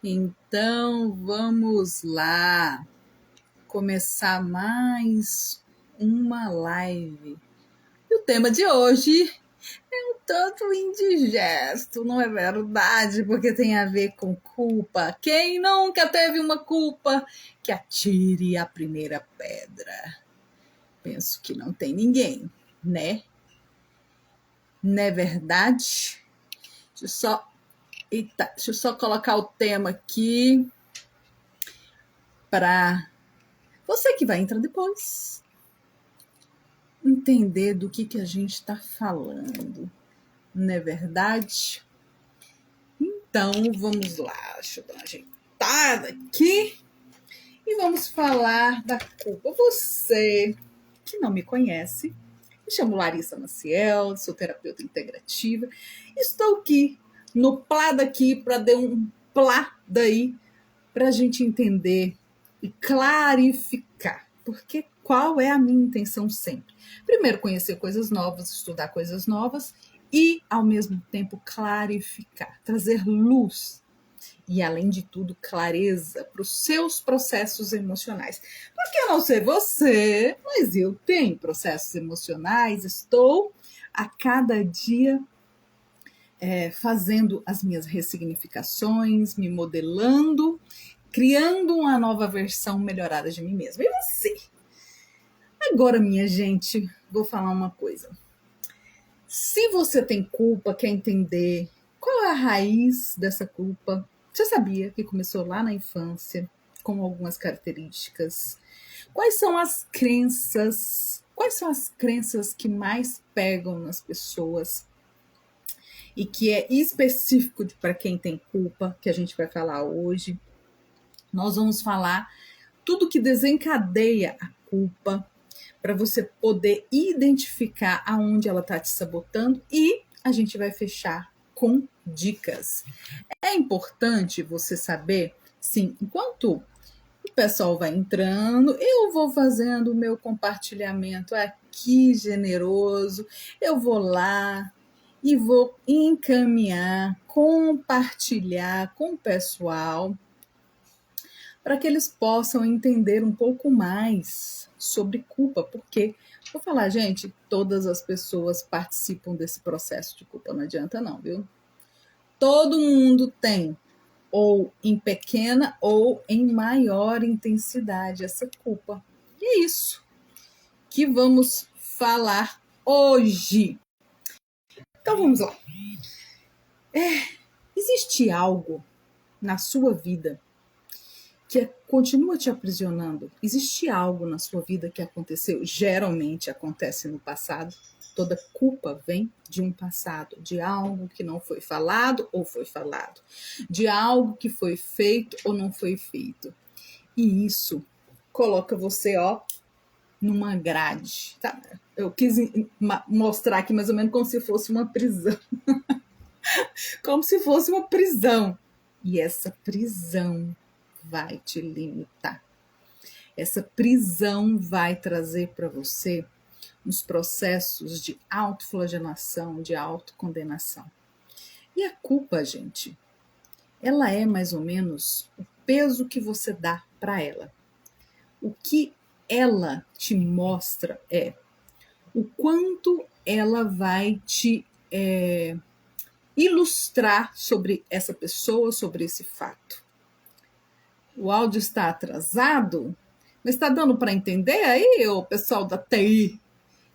Então, vamos lá começar mais uma live. E o tema de hoje é um tanto indigesto, não é verdade? Porque tem a ver com culpa. Quem nunca teve uma culpa, que atire a primeira pedra. Penso que não tem ninguém, né? Não é verdade? Deixa eu só colocar o tema aqui para você que vai entrar depois entender do que a gente está falando, não é verdade? Então, vamos lá, deixa eu dar uma ajeitada aqui e vamos falar da culpa. Você que não me conhece, me chamo Larissa Maciel, sou terapeuta integrativa, estou aqui no Plá daqui para dar um Plá daí para a gente entender e clarificar. Porque qual é a minha intenção sempre? Primeiro, conhecer coisas novas, estudar coisas novas e, ao mesmo tempo, clarificar, trazer luz e, além de tudo, clareza para os seus processos emocionais. Porque eu não sei você, mas eu tenho processos emocionais, estou a cada dia fazendo as minhas ressignificações, me modelando, criando uma nova versão melhorada de mim mesma. E você? Agora, minha gente, vou falar uma coisa. Se você tem culpa, quer entender qual é a raiz dessa culpa, você sabia que começou lá na infância, com algumas características? Quais são as crenças? Quais são as crenças que mais pegam nas pessoas? E que é específico para quem tem culpa, que a gente vai falar hoje. Nós vamos falar tudo que desencadeia a culpa, para você poder identificar aonde ela está te sabotando e a gente vai fechar com dicas. É importante você saber, sim, enquanto o pessoal vai entrando, eu vou fazendo o meu compartilhamento aqui generoso, eu vou lá e vou encaminhar, compartilhar com o pessoal para que eles possam entender um pouco mais sobre culpa, porque, vou falar, gente, todas as pessoas participam desse processo de culpa, não adianta não, viu? Todo mundo tem, ou em pequena ou em maior intensidade, essa culpa. E é isso que vamos falar hoje. Então vamos lá. Existe algo na sua vida que continua te aprisionando? Existe algo na sua vida que aconteceu? Geralmente acontece no passado. Toda culpa vem de um passado, de algo que não foi falado ou foi falado, de algo que foi feito ou não foi feito. E isso coloca você, numa grade. Tá? Eu quis mostrar aqui mais ou menos como se fosse uma prisão. Como se fosse uma prisão. E essa prisão vai te limitar. Essa prisão vai trazer para você uns processos de autoflagelação, de autocondenação. E a culpa, gente, ela é mais ou menos o peso que você dá para ela. O que ela te mostra é o quanto ela vai te ilustrar sobre essa pessoa, sobre esse fato. O áudio está atrasado? Mas está dando para entender aí, o pessoal da TI?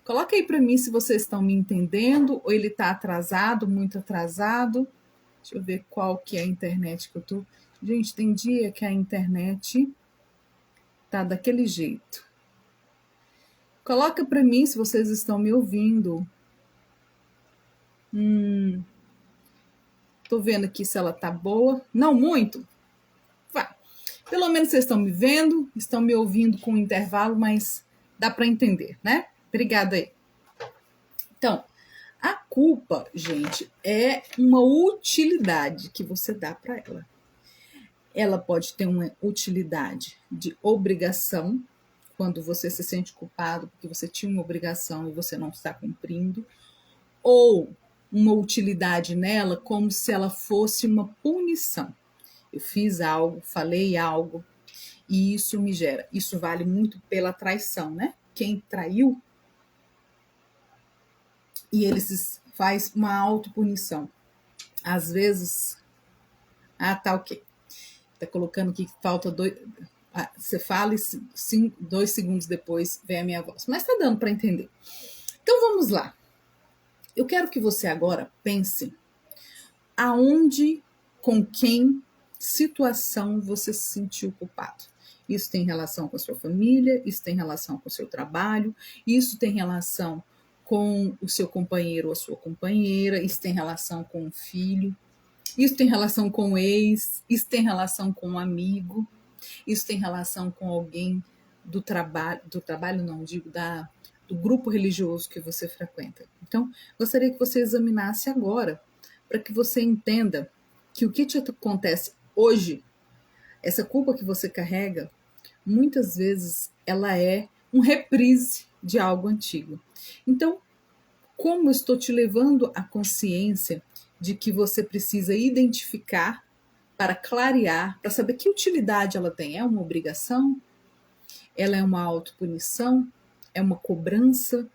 Coloca aí para mim se vocês estão me entendendo ou ele está atrasado, muito atrasado. Deixa eu ver qual que é a internet que eu tô. Gente, tem dia que a internet tá daquele jeito. Coloca para mim se vocês estão me ouvindo. Tô vendo aqui se ela tá boa. Não muito. Vai. Pelo menos vocês estão me vendo, estão me ouvindo com intervalo, mas dá para entender, né? Obrigada aí. Então, a culpa, gente, é uma utilidade que você dá para ela. Ela pode ter uma utilidade de obrigação, quando você se sente culpado porque você tinha uma obrigação e você não está cumprindo, ou uma utilidade nela como se ela fosse uma punição. Eu fiz algo, falei algo, e isso me gera. Isso vale muito pela traição, né? Quem traiu, e ele faz uma autopunição. Às vezes, tá ok. Tá colocando que falta dois. Você fala e 2 segundos depois vem a minha voz. Mas tá dando para entender. Então vamos lá. Eu quero que você agora pense aonde, com quem, situação você se sentiu culpado. Isso tem relação com a sua família, isso tem relação com o seu trabalho, isso tem relação com o seu companheiro ou a sua companheira, isso tem relação com o filho, isso tem relação com o ex, isso tem relação com um amigo, isso tem relação com alguém do trabalho não, digo, do grupo religioso que você frequenta. Então, gostaria que você examinasse agora, para que você entenda que o que te acontece hoje, essa culpa que você carrega, muitas vezes ela é um reprise de algo antigo. Então, como eu estou te levando à consciência de que você precisa identificar para clarear, para saber que utilidade ela tem. É uma obrigação? Ela é uma autopunição? É uma cobrança?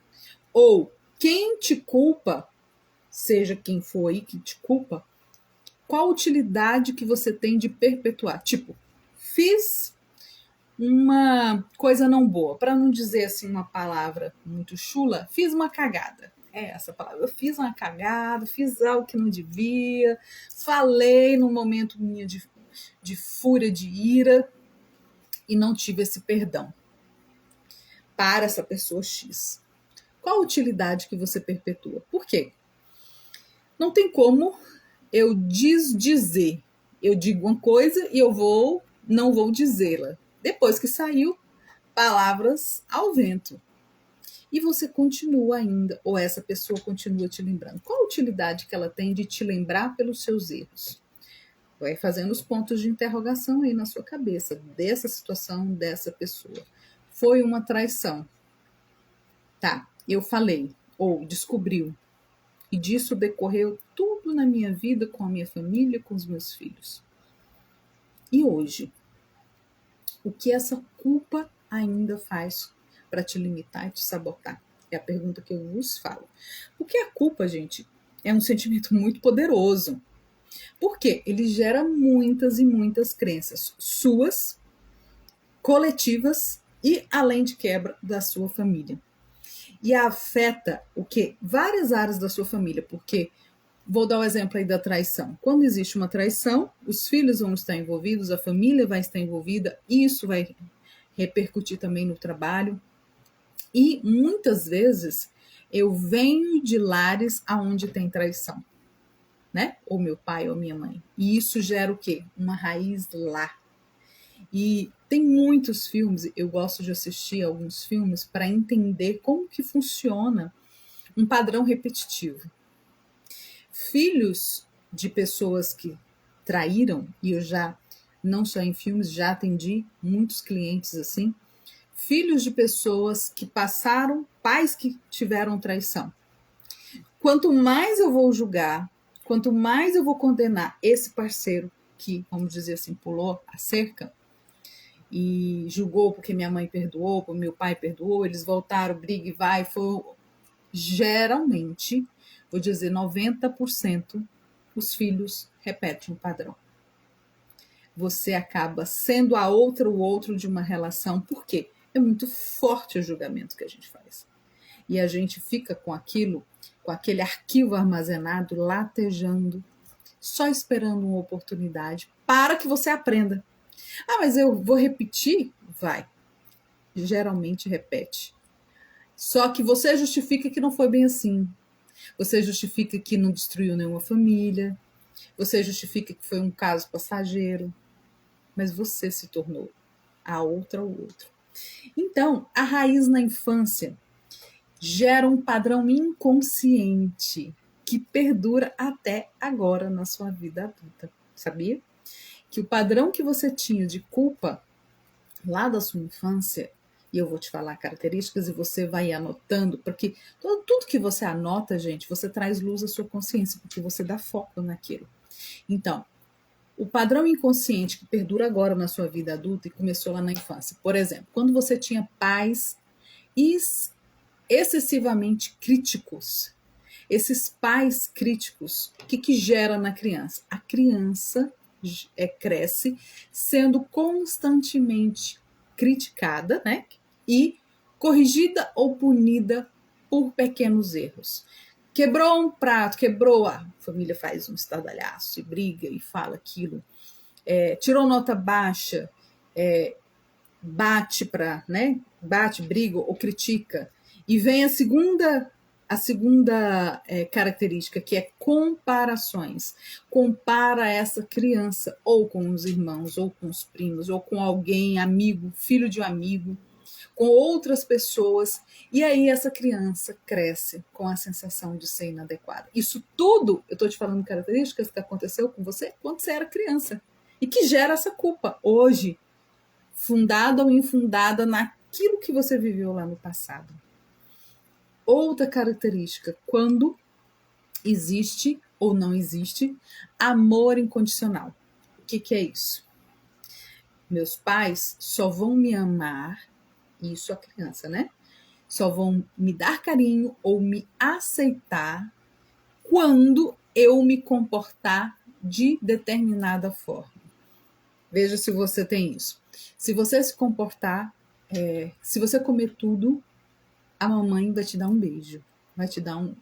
Ou quem te culpa, seja quem for aí que te culpa, qual a utilidade que você tem de perpetuar? Tipo, fiz uma coisa não boa, para não dizer assim uma palavra muito chula, fiz uma cagada. É essa palavra. Eu fiz uma cagada, fiz algo que não devia, falei num momento minha de fúria, de ira, e não tive esse perdão para essa pessoa X. Qual a utilidade que você perpetua? Por quê? Não tem como eu desdizer. Eu digo uma coisa e não vou dizê-la. Depois que saiu, palavras ao vento. E você continua ainda, ou essa pessoa continua te lembrando. Qual a utilidade que ela tem de te lembrar pelos seus erros? Vai fazendo os pontos de interrogação aí na sua cabeça, dessa situação, dessa pessoa. Foi uma traição. Tá, eu falei, ou descobriu. E disso decorreu tudo na minha vida, com a minha família, com os meus filhos. E hoje? O que essa culpa ainda faz para te limitar e te sabotar? É a pergunta que eu vos falo. Porque a culpa, gente, é um sentimento muito poderoso. Porque ele gera muitas e muitas crenças suas, coletivas e, além de quebra, da sua família. E afeta o quê? Várias áreas da sua família, porque vou dar o exemplo aí da traição. Quando existe uma traição, os filhos vão estar envolvidos, a família vai estar envolvida, isso vai repercutir também no trabalho. E muitas vezes eu venho de lares aonde tem traição, né? Ou meu pai ou minha mãe. E isso gera o quê? Uma raiz lá. E tem muitos filmes, eu gosto de assistir alguns filmes para entender como que funciona um padrão repetitivo. Filhos de pessoas que traíram, e eu já, não só em filmes, já atendi muitos clientes assim, filhos de pessoas que passaram, pais que tiveram traição. Quanto mais eu vou julgar, quanto mais eu vou condenar esse parceiro que, vamos dizer assim, pulou a cerca e julgou porque minha mãe perdoou, porque meu pai perdoou, eles voltaram, briga e vai, foi geralmente, vou dizer 90%, os filhos repetem o padrão. Você acaba sendo a outra ou outro de uma relação, por quê? É muito forte o julgamento que a gente faz. E a gente fica com aquilo, com aquele arquivo armazenado, latejando, só esperando uma oportunidade para que você aprenda. Ah, mas eu vou repetir? Vai. Geralmente repete. Só que você justifica que não foi bem assim. Você justifica que não destruiu nenhuma família. Você justifica que foi um caso passageiro. Mas você se tornou a outra ou outro. Então, a raiz na infância gera um padrão inconsciente que perdura até agora na sua vida adulta. Sabia? Que o padrão que você tinha de culpa lá da sua infância, e eu vou te falar características e você vai anotando, porque tudo que você anota, gente, você traz luz à sua consciência, porque você dá foco naquilo. Então, O padrão inconsciente que perdura agora na sua vida adulta e começou lá na infância. Por exemplo, quando você tinha pais excessivamente críticos. Esses pais críticos, o que gera na criança? A criança cresce sendo constantemente criticada, né? E corrigida ou punida por pequenos erros. Quebrou um prato, quebrou, a família faz um estardalhaço e briga e fala aquilo. Tirou nota baixa, bate, briga ou critica. E vem a segunda característica, que é comparações. Compara essa criança ou com os irmãos, ou com os primos, ou com alguém, amigo, filho de um amigo, com outras pessoas, e aí essa criança cresce com a sensação de ser inadequada. Isso tudo, eu estou te falando características que aconteceu com você quando você era criança, e que gera essa culpa hoje, fundada ou infundada naquilo que você viveu lá no passado. Outra característica, quando existe ou não existe amor incondicional. O que é isso? Meus pais só vão me amar, isso a criança, né? Só vão me dar carinho ou me aceitar quando eu me comportar de determinada forma. Veja se você tem isso. Se você se comportar, se você comer tudo, a mamãe vai te dar um beijo, vai te dar um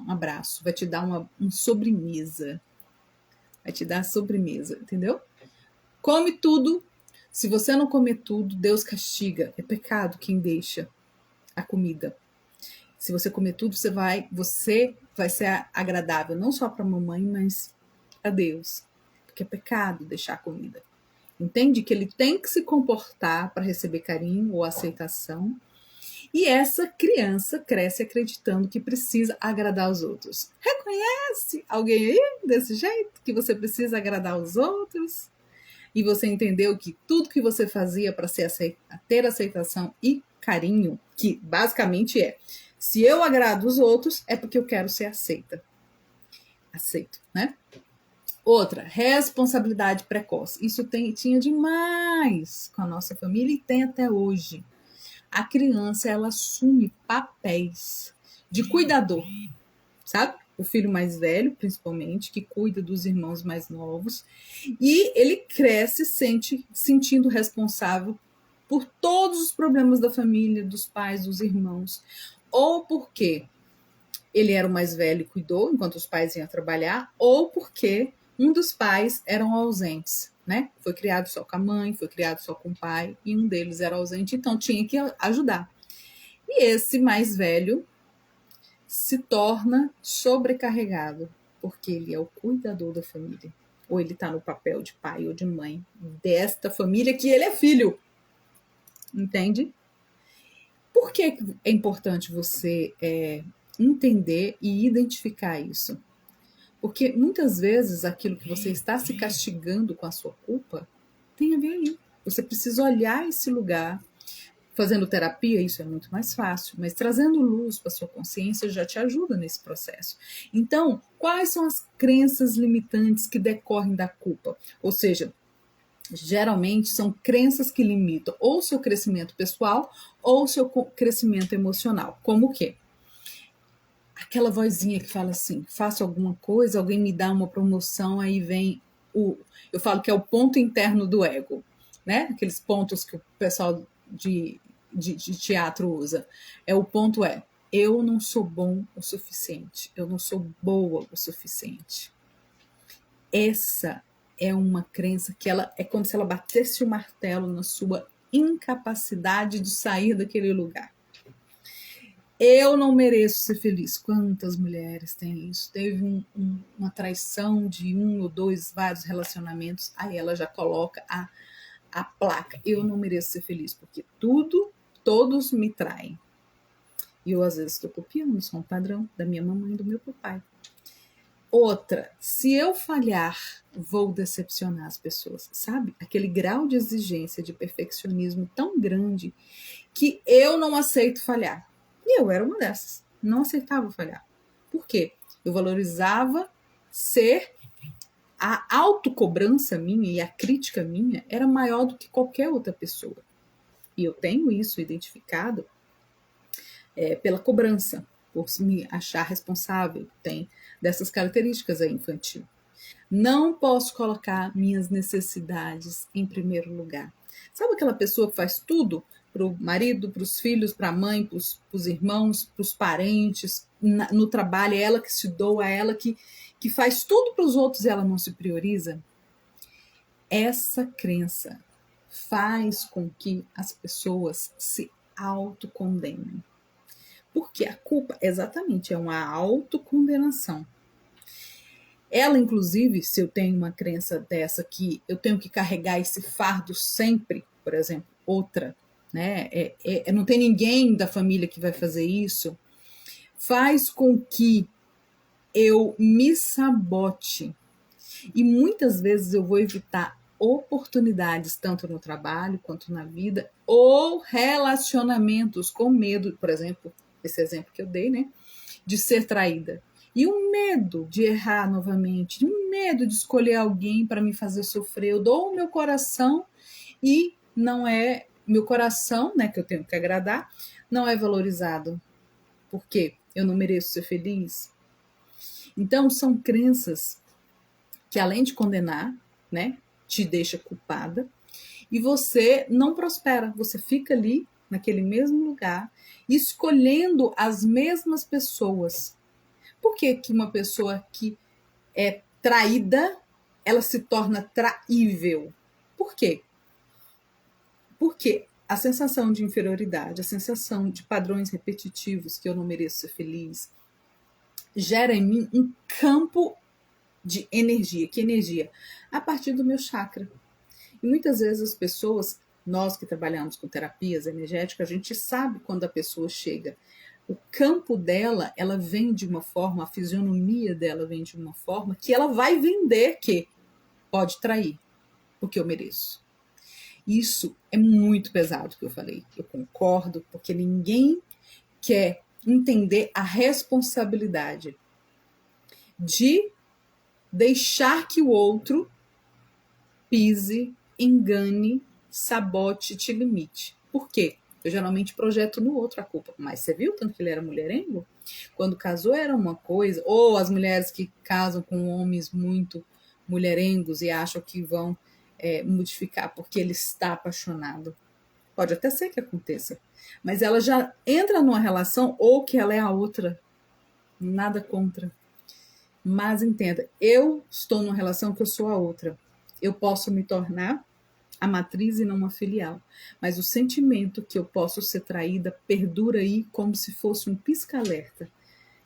abraço, vai te dar uma sobremesa. Vai te dar sobremesa, entendeu? Come tudo. Se você não comer tudo, Deus castiga. É pecado quem deixa a comida. Se você comer tudo, você vai ser agradável, não só para a mamãe, mas a Deus. Porque é pecado deixar a comida. Entende que ele tem que se comportar para receber carinho ou aceitação. E essa criança cresce acreditando que precisa agradar os outros. Reconhece alguém aí desse jeito? Que você precisa agradar os outros? E você entendeu que tudo que você fazia para ter aceitação e carinho, que basicamente se eu agrado os outros, é porque eu quero ser aceita. Aceito, né? Outra, responsabilidade precoce. Isso tinha demais com a nossa família e tem até hoje. A criança, ela assume papéis de cuidador, sabe? O filho mais velho, principalmente, que cuida dos irmãos mais novos. E ele cresce sentindo responsável por todos os problemas da família, dos pais, dos irmãos. Ou porque ele era o mais velho e cuidou, enquanto os pais iam trabalhar, ou porque um dos pais eram ausentes, né? Foi criado só com a mãe, foi criado só com o pai, e um deles era ausente, então tinha que ajudar. E esse mais velho se torna sobrecarregado, porque ele é o cuidador da família. Ou ele está no papel de pai ou de mãe desta família que ele é filho. Entende? Por que é importante você entender e identificar isso? Porque muitas vezes aquilo que você está se castigando com a sua culpa tem a ver aí. Você precisa olhar esse lugar. Fazendo terapia, isso é muito mais fácil, mas trazendo luz para sua consciência já te ajuda nesse processo. Então, quais são as crenças limitantes que decorrem da culpa? Ou seja, geralmente são crenças que limitam ou seu crescimento pessoal ou seu crescimento emocional. Como o quê? Aquela vozinha que fala assim, faço alguma coisa, alguém me dá uma promoção, aí vem eu falo que é o ponto interno do ego, né? Aqueles pontos que o pessoal de teatro usa. O ponto eu não sou bom o suficiente, eu não sou boa o suficiente. Essa é uma crença que ela é como se ela batesse o martelo na sua incapacidade de sair daquele lugar. Eu não mereço ser feliz. Quantas mulheres têm isso? Teve uma traição de um ou dois, vários relacionamentos, aí ela já coloca a placa. Eu não mereço ser feliz, porque todos me traem. E eu, às vezes, estou copiando isso, um padrão da minha mamãe e do meu papai. Outra, se eu falhar, vou decepcionar as pessoas, sabe? Aquele grau de exigência, de perfeccionismo tão grande que eu não aceito falhar. E eu era uma dessas, não aceitava falhar. Por quê? Eu valorizava ser a autocobrança minha e a crítica minha era maior do que qualquer outra pessoa. E eu tenho isso identificado pela cobrança, por me achar responsável, tem dessas características aí infantil. Não posso colocar minhas necessidades em primeiro lugar. Sabe aquela pessoa que faz tudo para o marido, para os filhos, para a mãe, para os irmãos, para os parentes, no trabalho, é ela que se doa, é ela que faz tudo para os outros e ela não se prioriza? Essa crença faz com que as pessoas se autocondenem. Porque a culpa, exatamente, é uma autocondenação. Ela, inclusive, se eu tenho uma crença dessa que eu tenho que carregar esse fardo sempre, por exemplo, outra, né? Não tem ninguém da família que vai fazer isso, faz com que eu me sabote. E muitas vezes eu vou evitar oportunidades, tanto no trabalho quanto na vida, ou relacionamentos com medo, por exemplo, esse exemplo que eu dei, né? De ser traída. E o medo de errar novamente, o medo de escolher alguém para me fazer sofrer. Eu dou o meu coração e não é meu coração, né, que eu tenho que agradar, não é valorizado. Por quê? Eu não mereço ser feliz. Então, são crenças que, além de condenar, né, te deixa culpada e você não prospera. Você fica ali, naquele mesmo lugar, escolhendo as mesmas pessoas. Por que que uma pessoa que é traída, ela se torna traível? Por quê? Porque a sensação de inferioridade, a sensação de padrões repetitivos, que eu não mereço ser feliz, gera em mim um campo de energia. Que energia? A partir do meu chakra. E muitas vezes as pessoas, nós que trabalhamos com terapias energéticas, a gente sabe quando a pessoa chega. O campo dela, ela vem de uma forma, a fisionomia dela vem de uma forma que ela vai vender que pode trair, porque eu mereço. Isso é muito pesado que eu falei. Eu concordo, porque ninguém quer entender a responsabilidade de deixar que o outro pise, engane, sabote, te limite. Por quê? Eu geralmente projeto no outro a culpa. Mas você viu tanto que ele era mulherengo? Quando casou era uma coisa. Ou as mulheres que casam com homens muito mulherengos e acham que vão modificar porque ele está apaixonado. Pode até ser que aconteça. Mas ela já entra numa relação ou que ela é a outra. Nada contra. Mas entenda, eu estou numa relação que eu sou a outra. Eu posso me tornar a matriz e não uma filial. Mas o sentimento que eu posso ser traída perdura aí como se fosse um pisca-alerta.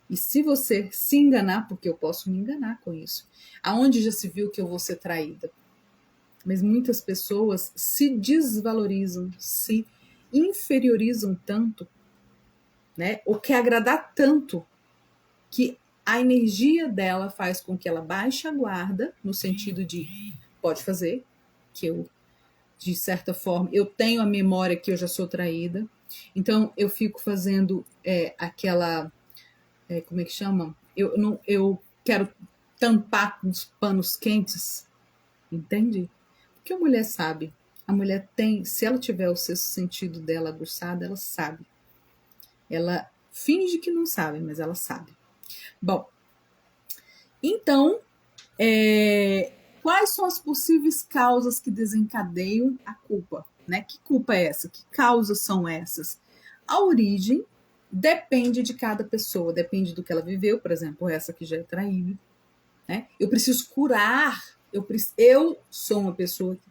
E se você se enganar, porque eu posso me enganar com isso, aonde já se viu que eu vou ser traída? Mas muitas pessoas se desvalorizam, se inferiorizam tanto, né? Ou quer agradar tanto que a energia dela faz com que ela baixe a guarda, no sentido de pode fazer, que eu, de certa forma, eu tenho a memória que eu já sou traída, então eu fico fazendo aquela, como é que chama? Eu quero tampar com os panos quentes, entende? Porque a mulher sabe, a mulher tem, se ela tiver o sexto sentido dela aguçado, ela sabe. Ela finge que não sabe, mas ela sabe. Bom, então, quais são as possíveis causas que desencadeiam a culpa? Né? Que culpa é essa? Que causas são essas? A origem depende de cada pessoa, depende do que ela viveu, por exemplo, essa que já é traída. Né? Eu preciso curar, eu sou uma pessoa que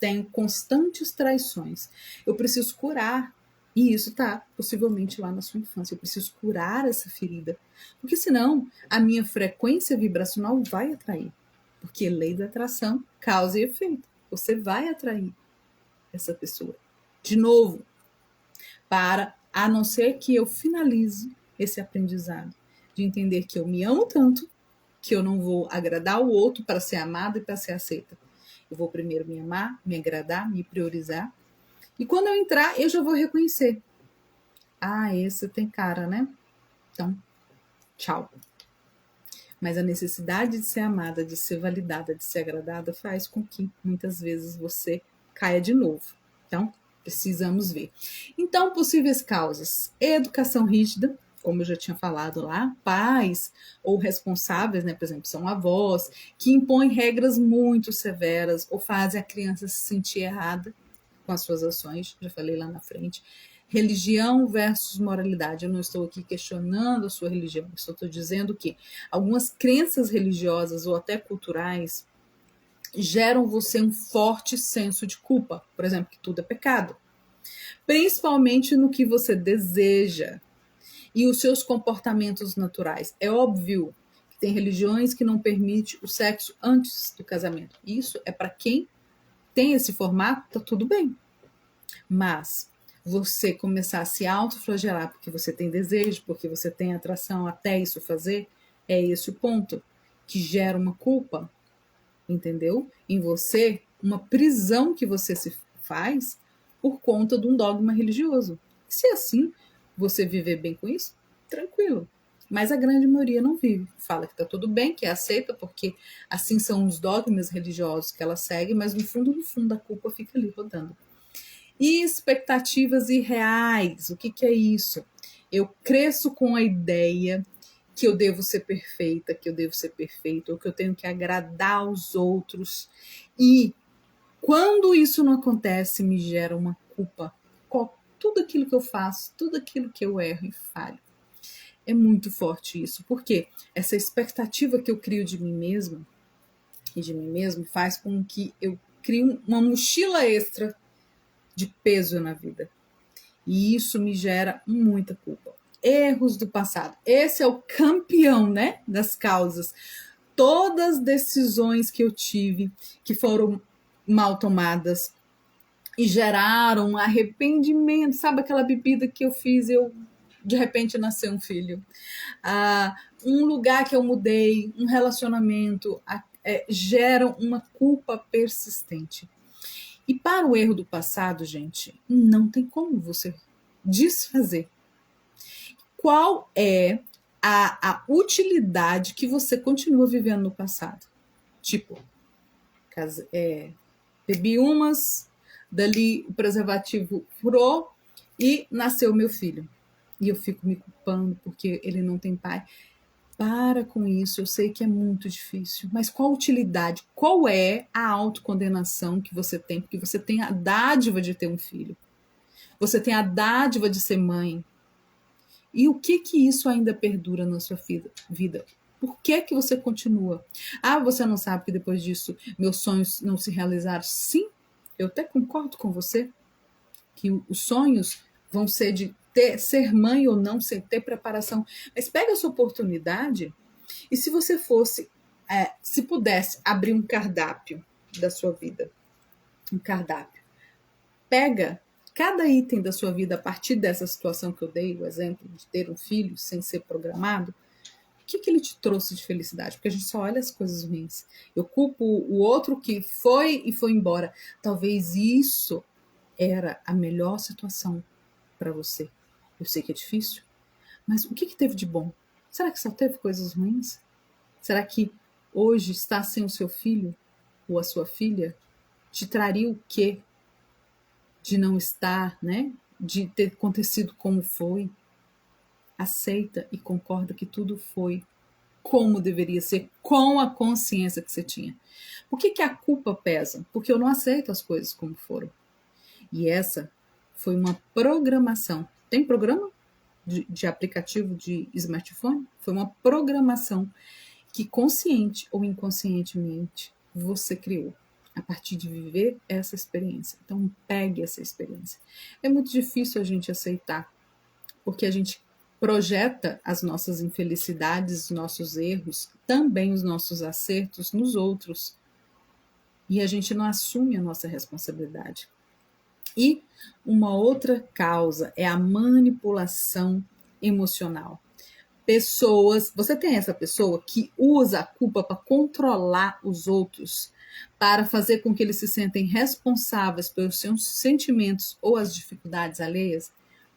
tem constantes traições. Eu preciso curar. E isso está possivelmente lá na sua infância. Eu preciso curar essa ferida. Porque senão a minha frequência vibracional vai atrair. Porque lei da atração, causa e efeito. Você vai atrair essa pessoa. De novo, a não ser que eu finalize esse aprendizado. De entender que eu me amo tanto que eu não vou agradar o outro para ser amada e para ser aceita. Eu vou primeiro me amar, me agradar, me priorizar. E quando eu entrar, eu já vou reconhecer. Ah, esse tem cara, né? Então, tchau. Mas a necessidade de ser amada, de ser validada, de ser agradada, faz com que muitas vezes você caia de novo. Então, precisamos ver. Então, possíveis causas: educação rígida, como eu já tinha falado lá, pais ou responsáveis, né, por exemplo, são avós, que impõem regras muito severas ou fazem a criança se sentir errada com as suas ações, já falei lá na frente. Religião versus moralidade. Eu não estou aqui questionando a sua religião, estou dizendo que algumas crenças religiosas ou até culturais geram você um forte senso de culpa. Por exemplo, que tudo é pecado. Principalmente no que você deseja e os seus comportamentos naturais. É óbvio que tem religiões que não permitem o sexo antes do casamento. Isso é para quem tem esse formato, tá tudo bem. Mas você começar a se autoflagelar porque você tem desejo, porque você tem atração até isso fazer, é esse o ponto que gera uma culpa, entendeu? Em você, uma prisão que você se faz por conta de um dogma religioso. Se assim você viver bem com isso, tranquilo. Mas a grande maioria não vive. Fala que tá tudo bem, que aceita, porque assim são os dogmas religiosos que ela segue, mas no fundo, a culpa fica ali rodando. E expectativas irreais. O que é isso? Eu cresço com a ideia que eu devo ser perfeita, que eu devo ser perfeito, ou que eu tenho que agradar aos outros. E quando isso não acontece, me gera uma culpa. Tudo aquilo que eu faço, tudo aquilo que eu erro e falho. É muito forte isso. Porque essa expectativa que eu crio de mim mesma e de mim mesmo faz com que eu crie uma mochila extra de peso na vida. E isso me gera muita culpa. Erros do passado. Esse é o campeão, né, das causas. Todas as decisões que eu tive que foram mal tomadas e geraram arrependimento. Sabe aquela bebida que eu fiz e de repente nasceu um filho? Um lugar que eu mudei, um relacionamento, geram uma culpa persistente. E para o erro do passado, gente, não tem como você desfazer. Qual é a utilidade que você continua vivendo no passado? Tipo, bebi umas, dali o preservativo furou e nasceu meu filho. E eu fico me culpando porque ele não tem pai. Para com isso, eu sei que é muito difícil, mas qual a utilidade? Qual é a autocondenação que você tem? Porque você tem a dádiva de ter um filho. Você tem a dádiva de ser mãe. E o que isso ainda perdura na sua vida? Por que você continua? Você não sabe que depois disso meus sonhos não se realizaram? Sim, eu até concordo com você que os sonhos vão ser de ser mãe ou não, sem ter preparação. Mas pega essa oportunidade e se você fosse, se pudesse abrir um cardápio da sua vida, um cardápio, pega cada item da sua vida a partir dessa situação que eu dei, o exemplo de ter um filho sem ser programado, o que ele te trouxe de felicidade? Porque a gente só olha as coisas ruins. Eu culpo o outro que foi e foi embora. Talvez isso era a melhor situação para você. Eu sei que é difícil, mas o que teve de bom? Será que só teve coisas ruins? Será que hoje estar sem o seu filho ou a sua filha te traria o quê? De não estar, né? De ter acontecido como foi? Aceita e concorda que tudo foi como deveria ser, com a consciência que você tinha. Por que a culpa pesa? Porque eu não aceito as coisas como foram. E essa foi uma programação. Tem programa de aplicativo de smartphone? Foi uma programação que consciente ou inconscientemente você criou a partir de viver essa experiência. Então pegue essa experiência. É muito difícil a gente aceitar, porque a gente projeta as nossas infelicidades, os nossos erros, também os nossos acertos nos outros. E a gente não assume a nossa responsabilidade. E uma outra causa é a manipulação emocional. Você tem essa pessoa que usa a culpa para controlar os outros, para fazer com que eles se sentem responsáveis pelos seus sentimentos ou as dificuldades alheias?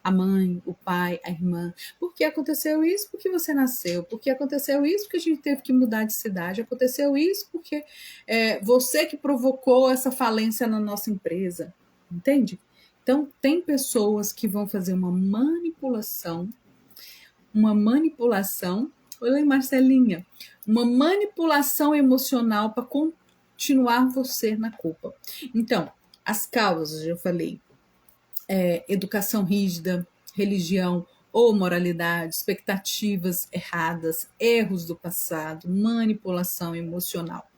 a mãe, o pai, a irmã. Por que aconteceu isso? Porque você nasceu. Por que aconteceu isso? Porque a gente teve que mudar de cidade. Aconteceu isso porque você que provocou essa falência na nossa empresa. Entende? Então, tem pessoas que vão fazer uma manipulação. Olha aí, Marcelinha. Uma manipulação emocional para continuar você na culpa. Então, as causas, eu falei, educação rígida, religião ou moralidade, expectativas erradas, erros do passado, manipulação emocional.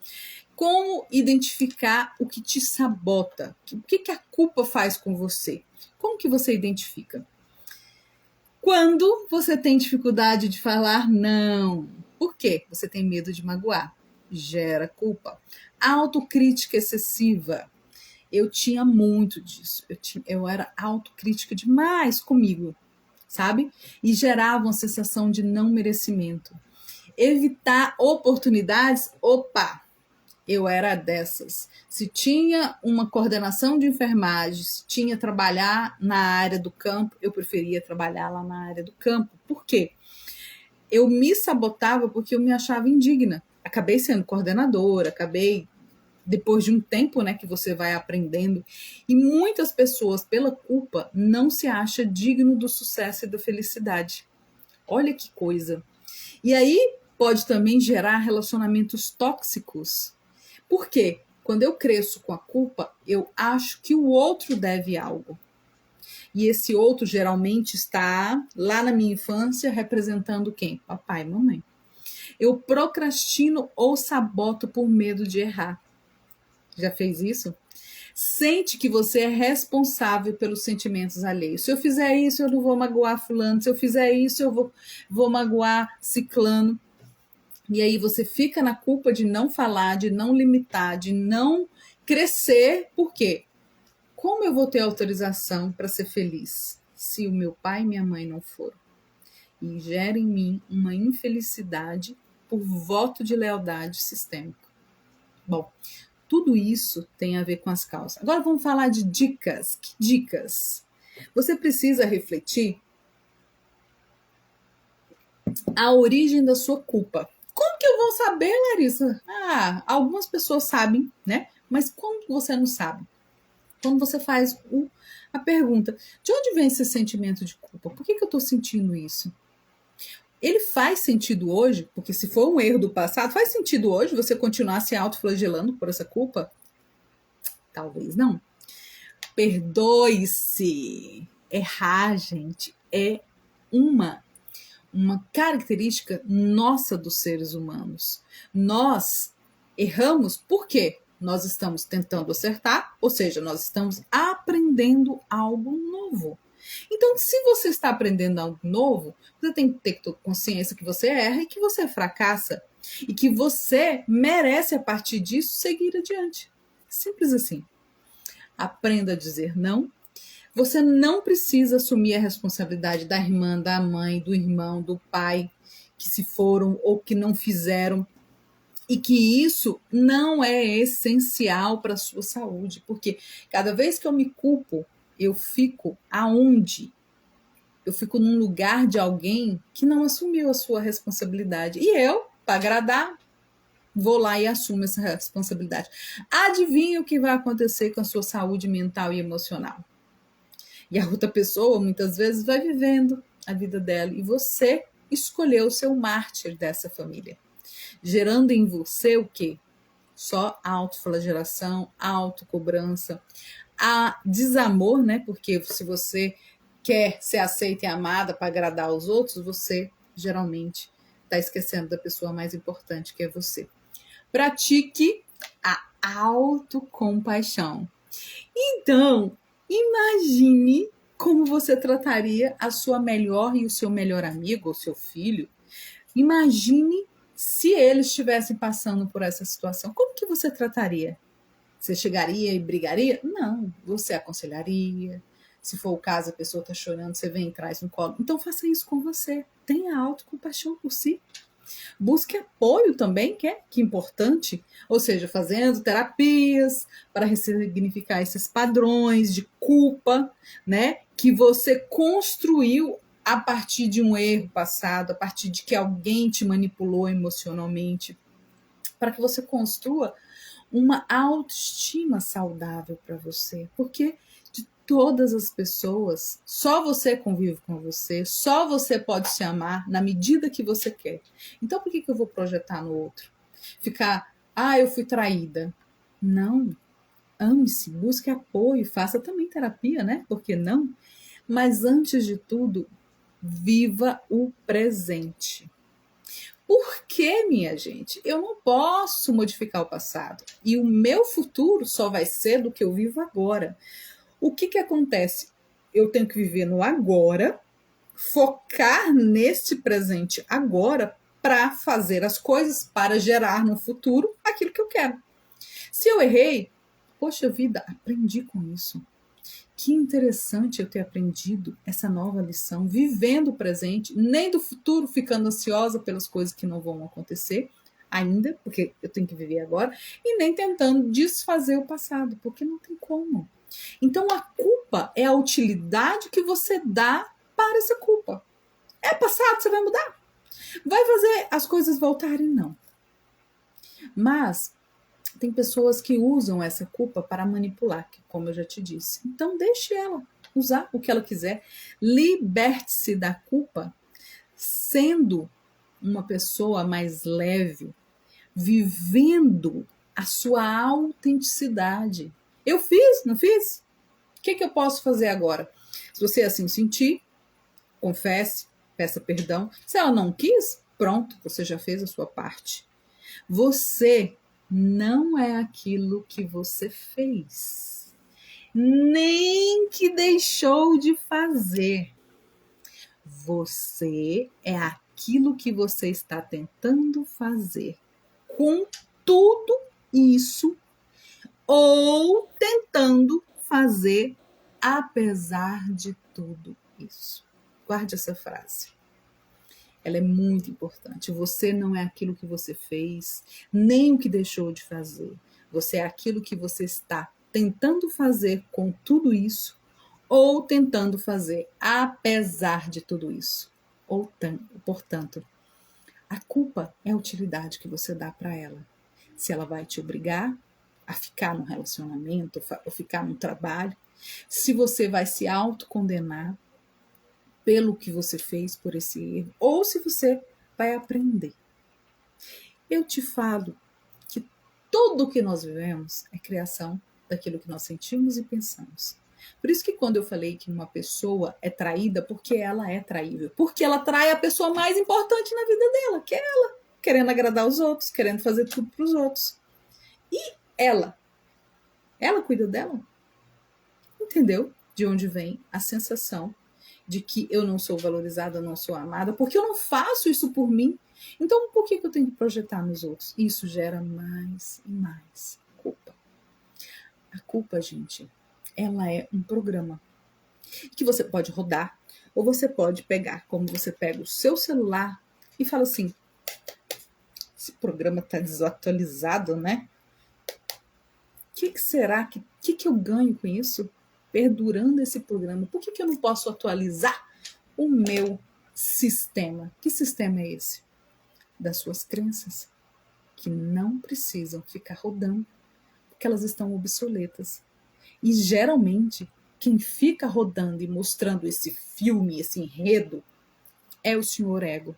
Como identificar o que te sabota? O que a culpa faz com você? Como que você identifica? Quando você tem dificuldade de falar não. Por quê? Você tem medo de magoar. Gera culpa. Autocrítica excessiva. Eu tinha muito disso. Eu era autocrítica demais comigo, sabe? E gerava uma sensação de não merecimento. Evitar oportunidades. Opa! Eu era dessas. Se tinha uma coordenação de enfermagem, se tinha trabalhar na área do campo, eu preferia trabalhar lá na área do campo. Por quê? Eu me sabotava porque eu me achava indigna. Acabei sendo coordenadora, depois de um tempo, né, que você vai aprendendo. E muitas pessoas, pela culpa, não se acham digno do sucesso e da felicidade. Olha que coisa. E aí pode também gerar relacionamentos tóxicos. Por quê? Quando eu cresço com a culpa, eu acho que o outro deve algo. E esse outro geralmente está lá na minha infância representando quem? Papai e mamãe. Eu procrastino ou saboto por medo de errar. Já fez isso? Sente que você é responsável pelos sentimentos alheios. Se eu fizer isso, eu não vou magoar fulano. Se eu fizer isso, eu vou magoar ciclano. E aí você fica na culpa de não falar, de não limitar, de não crescer. Por quê? Como eu vou ter autorização para ser feliz se o meu pai e minha mãe não foram? E gera em mim uma infelicidade por voto de lealdade sistêmico. Bom, tudo isso tem a ver com as causas. Agora vamos falar de dicas. Que dicas? Você precisa refletir a origem da sua culpa. Como que eu vou saber, Larissa? Algumas pessoas sabem, né? Mas como que você não sabe? Quando você faz a pergunta, de onde vem esse sentimento de culpa? Por que eu estou sentindo isso? Ele faz sentido hoje, porque se for um erro do passado, faz sentido hoje você continuar se autoflagelando por essa culpa? Talvez não. Perdoe-se. Errar, gente, é uma característica nossa dos seres humanos. Nós erramos por quê? Nós estamos tentando acertar, ou seja, nós estamos aprendendo algo novo. Então, se você está aprendendo algo novo, você tem que ter consciência que você erra e que você fracassa. E que você merece, a partir disso, seguir adiante. Simples assim. Aprenda a dizer não. Você não precisa assumir a responsabilidade da irmã, da mãe, do irmão, do pai, que se foram ou que não fizeram. E que isso não é essencial para a sua saúde. Porque cada vez que eu me culpo, eu fico aonde? Eu fico num lugar de alguém que não assumiu a sua responsabilidade. E eu, para agradar, vou lá e assumo essa responsabilidade. Adivinha o que vai acontecer com a sua saúde mental e emocional? E a outra pessoa, muitas vezes, vai vivendo a vida dela. E você escolheu ser o mártir dessa família. Gerando em você o quê? Só autoflagelação, autocobrança, desamor, né? Porque se você quer ser aceita e amada para agradar aos outros, você geralmente está esquecendo da pessoa mais importante, que é você. Pratique a autocompaixão. Então, imagine como você trataria a sua melhor e o seu melhor amigo, ou seu filho. Imagine se eles estivessem passando por essa situação. Como que você trataria? Você chegaria e brigaria? Não, você aconselharia. Se for o caso, a pessoa está chorando, você vem e traz no colo. Então faça isso com você. Tenha autocompaixão por si. Busque apoio também, que é importante, ou seja, fazendo terapias para ressignificar esses padrões de culpa, né, que você construiu a partir de um erro passado, a partir de que alguém te manipulou emocionalmente, para que você construa uma autoestima saudável para você, porque de todas as pessoas, só você convive com você, só você pode se amar na medida que você quer. Então por que eu vou projetar no outro? Ficar, eu fui traída. Não, ame-se, busque apoio, faça também terapia, né? Por que não? Mas antes de tudo, viva o presente. Porque, minha gente, eu não posso modificar o passado. E o meu futuro só vai ser do que eu vivo agora. O que acontece? Eu tenho que viver no agora, focar neste presente agora para fazer as coisas para gerar no futuro aquilo que eu quero. Se eu errei, poxa vida, aprendi com isso. Que interessante eu ter aprendido essa nova lição, vivendo o presente, nem do futuro ficando ansiosa pelas coisas que não vão acontecer ainda, porque eu tenho que viver agora, e nem tentando desfazer o passado, porque não tem como. Então a culpa é a utilidade que você dá para essa culpa. É passado, você vai mudar? Vai fazer as coisas voltarem? Não. Mas tem pessoas que usam essa culpa para manipular, como eu já te disse. Então deixe ela usar o que ela quiser. Liberte-se da culpa sendo uma pessoa mais leve, vivendo a sua autenticidade. Eu fiz, não fiz? O que eu posso fazer agora? Se você assim sentir, confesse, peça perdão. Se ela não quis, pronto, você já fez a sua parte. Você não é aquilo que você fez, nem que deixou de fazer. Você é aquilo que você está tentando fazer com tudo isso ou tentando fazer apesar de tudo isso. Guarde essa frase. Ela é muito importante. Você não é aquilo que você fez, nem o que deixou de fazer. Você é aquilo que você está tentando fazer com tudo isso, ou tentando fazer apesar de tudo isso. Portanto, a culpa é a utilidade que você dá para ela. Se ela vai te obrigar a ficar num relacionamento, ou ficar num trabalho, se você vai se autocondenar pelo que você fez, por esse erro, ou se você vai aprender. Eu te falo que tudo o que nós vivemos é criação daquilo que nós sentimos e pensamos. Por isso que quando eu falei que uma pessoa é traída, porque ela é traível, porque ela trai a pessoa mais importante na vida dela, que é ela, querendo agradar os outros, querendo fazer tudo para os outros. E ela cuida dela? Entendeu? De onde vem a sensação de que eu não sou valorizada, não sou amada, porque eu não faço isso por mim. Então, por que eu tenho que projetar nos outros? Isso gera mais e mais culpa. A culpa, gente, ela é um programa que você pode rodar, ou você pode pegar, como você pega o seu celular e fala assim, esse programa está desatualizado, né? O que será? O que eu ganho com isso? Perdurando esse programa, por que eu não posso atualizar o meu sistema? Que sistema é esse? Das suas crenças, que não precisam ficar rodando, porque elas estão obsoletas. E geralmente, quem fica rodando e mostrando esse filme, esse enredo, é o senhor ego.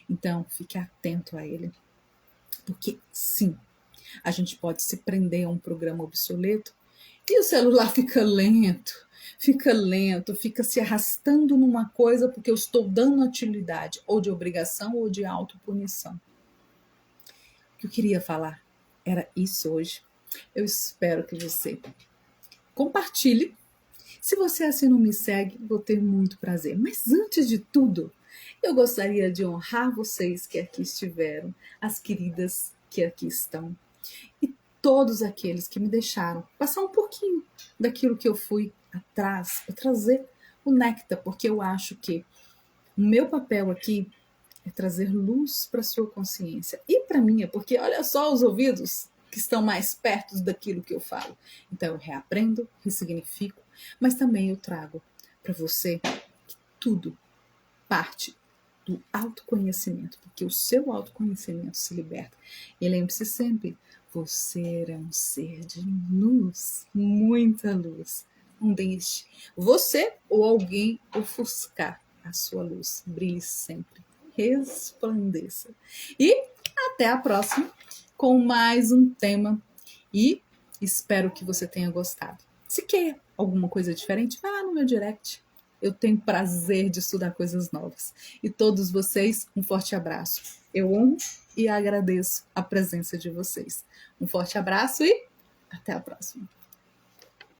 Então, fique atento a ele. Porque, sim, a gente pode se prender a um programa obsoleto e o celular fica lento, fica se arrastando numa coisa porque eu estou dando utilidade, ou de obrigação ou de autopunição. O que eu queria falar era isso hoje. Eu espero que você compartilhe. Se você assim não me segue, vou ter muito prazer. Mas antes de tudo, eu gostaria de honrar vocês que aqui estiveram, as queridas que aqui estão, e todos aqueles que me deixaram passar um pouquinho daquilo que eu fui atrás, para trazer o néctar, porque eu acho que o meu papel aqui é trazer luz para sua consciência e para minha, porque olha só os ouvidos que estão mais perto daquilo que eu falo. Então eu reaprendo, ressignifico, mas também eu trago para você que tudo parte do autoconhecimento, porque o seu autoconhecimento se liberta. E lembre-se sempre, você é um ser de luz, muita luz. Não deixe você ou alguém ofuscar a sua luz. Brilhe sempre, resplandeça. E até a próxima com mais um tema e espero que você tenha gostado. Se quer alguma coisa diferente, vá lá no meu direct. Eu tenho prazer de estudar coisas novas. E todos vocês, um forte abraço. Eu honro e agradeço a presença de vocês. Um forte abraço e até a próxima.